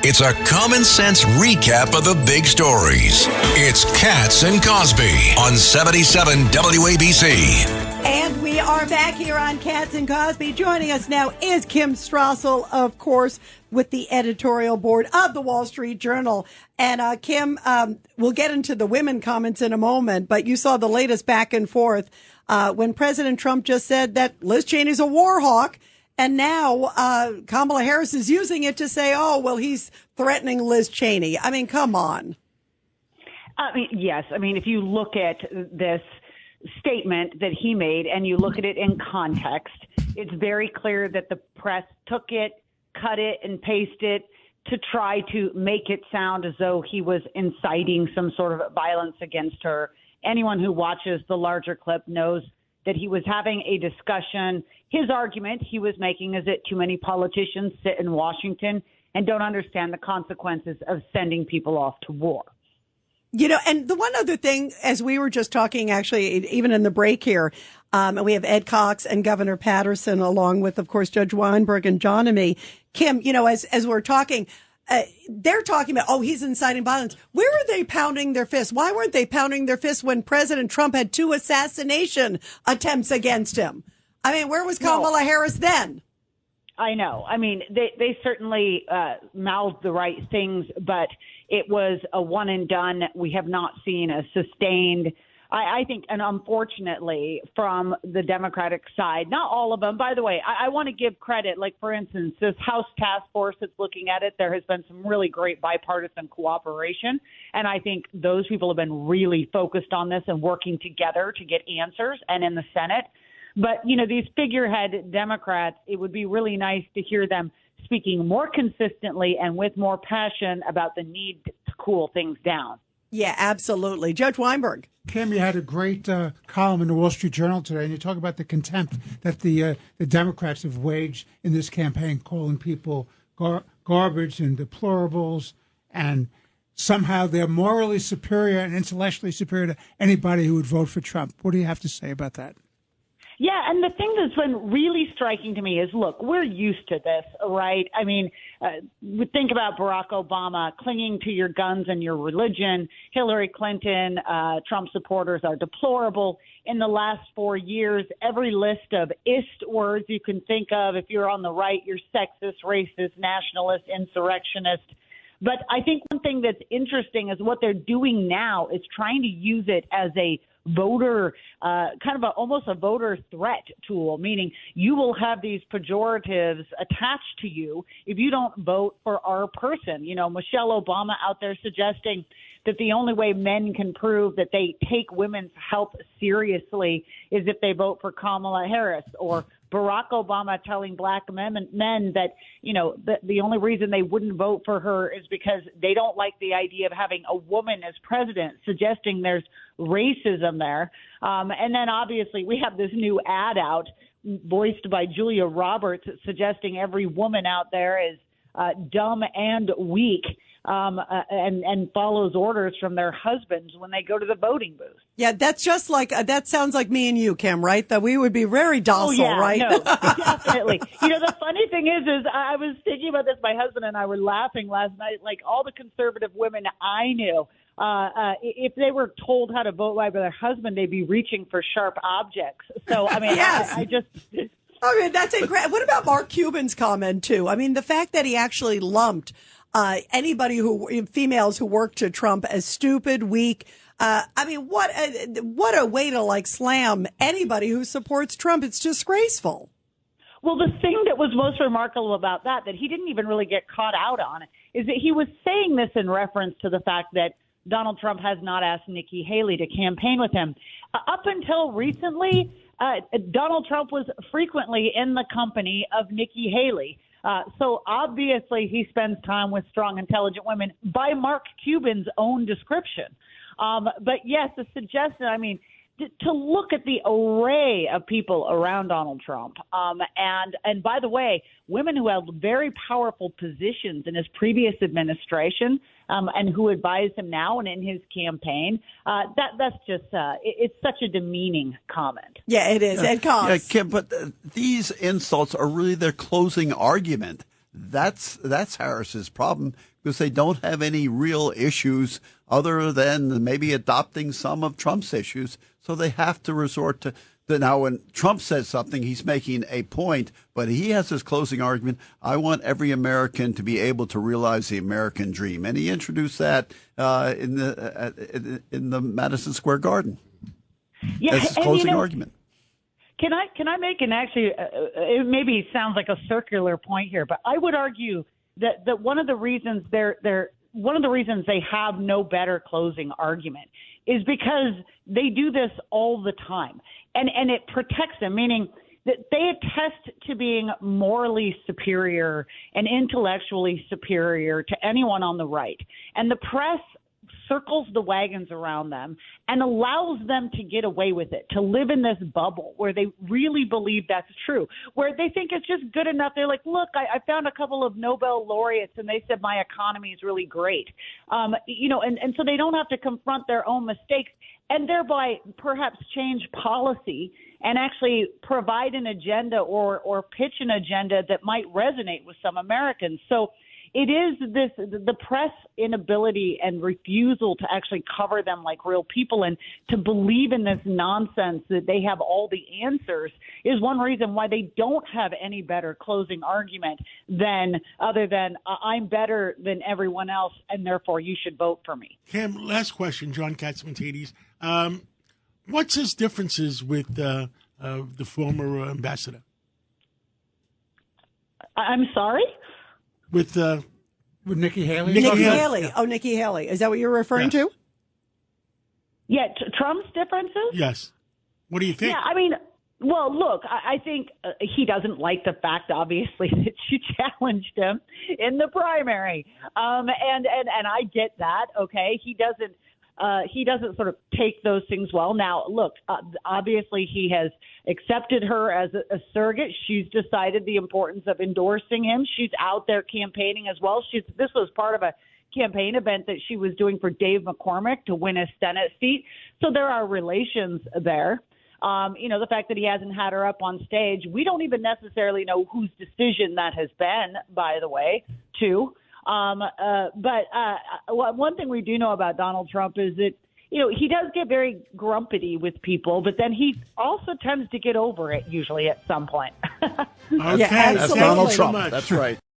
It's a common sense recap of the big stories. It's Katz and Cosby on 77 WABC. And we are back here on Katz and Cosby. Joining us now is Kim Strassel, of course, with the editorial board of the Wall Street Journal. And Kim, we'll get into the women comments in a moment, but you saw the latest back and forth when President Trump just said that Liz Cheney's a war hawk. And now Kamala Harris is using it to say, oh, well, he's threatening Liz Cheney. I mean, come on. Yes. I mean, if you look at this statement that he made and you look at it in context, it's very clear that the press took it, cut it, and pasted it to try to make it sound as though he was inciting some sort of violence against her. Anyone who watches the larger clip knows that he was having a discussion. His argument he was making is that too many politicians sit in Washington and don't understand the consequences of sending people off to war. You know, and the one other thing, as we were just talking, actually, even in the break here, and we have Ed Cox and Governor Patterson, along with, of course, Judge Weinberg and John and me. Kim, you know, as we're talking, they're talking about, oh, he's inciting violence. Where are they pounding their fists? Why weren't they pounding their fists when President Trump had 2 assassination attempts against him? I mean, where was Kamala Harris then? I know. I mean, they certainly mouthed the right things, but it was a one and done. We have not seen a sustained, I think, and unfortunately from the Democratic side, not all of them. By the way, I want to give credit. Like, for instance, this House task force that's looking at it, there has been some really great bipartisan cooperation. And I think those people have been really focused on this and working together to get answers. And in the Senate. But, you know, these figurehead Democrats, it would be really nice to hear them speaking more consistently and with more passion about the need to cool things down. Yeah, absolutely. Judge Weinberg. Kim, you had a great column in the Wall Street Journal today, and you talk about the contempt that the Democrats have waged in this campaign, calling people garbage and deplorables, and somehow they're morally superior and intellectually superior to anybody who would vote for Trump. What do you have to say about that? Yeah, and the thing that's been really striking to me is, look, we're used to this, right? I mean, think about Barack Obama clinging to your guns and your religion. Hillary Clinton, Trump supporters are deplorable. In the last 4 years, every list of ist words you can think of, if you're on the right, you're sexist, racist, nationalist, insurrectionist. But I think one thing that's interesting is what they're doing now is trying to use it as a voter, almost a voter threat tool, meaning you will have these pejoratives attached to you if you don't vote for our person. You know, Michelle Obama out there suggesting that the only way men can prove that they take women's health seriously is if they vote for Kamala Harris, or Barack Obama telling black men that, you know, the only reason they wouldn't vote for her is because they don't like the idea of having a woman as president, suggesting there's racism there. And then obviously we have this new ad out voiced by Julia Roberts suggesting every woman out there is dumb and weak, and follows orders from their husbands when they go to the voting booth. Yeah, that's just like, that sounds like me and you, Kim, right? That we would be very docile, right? No, definitely. You know, the funny thing is I was thinking about this. My husband and I were laughing last night, like all the conservative women I knew, if they were told how to vote by their husband, they'd be reaching for sharp objects. So, I mean, yes. I mean, that's incredible. What about Mark Cuban's comment, too? I mean, the fact that he actually lumped females who work to Trump as stupid, weak. I mean, what a way to like slam anybody who supports Trump. It's disgraceful. Well, the thing that was most remarkable about that he didn't even really get caught out on, is that he was saying this in reference to the fact that Donald Trump has not asked Nikki Haley to campaign with him. Up until recently, Donald Trump was frequently in the company of Nikki Haley. So obviously he spends time with strong, intelligent women by Mark Cuban's own description. But yes, the suggestion, I mean, to look at the array of people around Donald Trump. And by the way, women who held very powerful positions in his previous administration, and who advised him now and in his campaign, that's just, it's such a demeaning comment. Yeah, it is. Ed Cox. Yeah, Kim, but these insults are really their closing argument. That's Harris's problem, because they don't have any real issues other than maybe adopting some of Trump's issues. So they have to resort to now, when Trump says something, he's making a point, but he has his closing argument. I want every American to be able to realize the American dream. And he introduced that in the Madison Square Garden as his closing argument. Can I make an actually? It maybe sounds like a circular point here, but I would argue that one of the reasons they have no better closing argument is because they do this all the time, and it protects them, meaning that they attest to being morally superior and intellectually superior to anyone on the right, and the press circles the wagons around them and allows them to get away with it, to live in this bubble where they really believe that's true, where they think it's just good enough. They're like, look, I found a couple of Nobel laureates and they said my economy is really great. And so they don't have to confront their own mistakes and thereby perhaps change policy and actually provide an agenda or pitch an agenda that might resonate with some Americans. So it is the press inability and refusal to actually cover them like real people and to believe in this nonsense that they have all the answers is one reason why they don't have any better closing argument other than I'm better than everyone else and therefore you should vote for me. Cam, last question, John Katzmatidis. What's his differences with the former ambassador? I'm sorry? With Nikki Haley? Nikki Haley. Oh, Nikki Haley. Is that what you're referring to? Yeah, Trump's differences? Yes. What do you think? Yeah, I mean, well, look, I think he doesn't like the fact, obviously, that she challenged him in the primary. And I get that, okay? He doesn't sort of take those things well. Now, look, obviously he has accepted her as a surrogate. She's decided the importance of endorsing him. She's out there campaigning as well. This was part of a campaign event that she was doing for Dave McCormick to win a Senate seat. So there are relations there. The fact that he hasn't had her up on stage, we don't even necessarily know whose decision that has been, by the way, too. But one thing we do know about Donald Trump is that, he does get very grumpy with people, but then he also tends to get over it usually at some point. Okay. Yeah, That's Donald absolutely. Trump. That's right.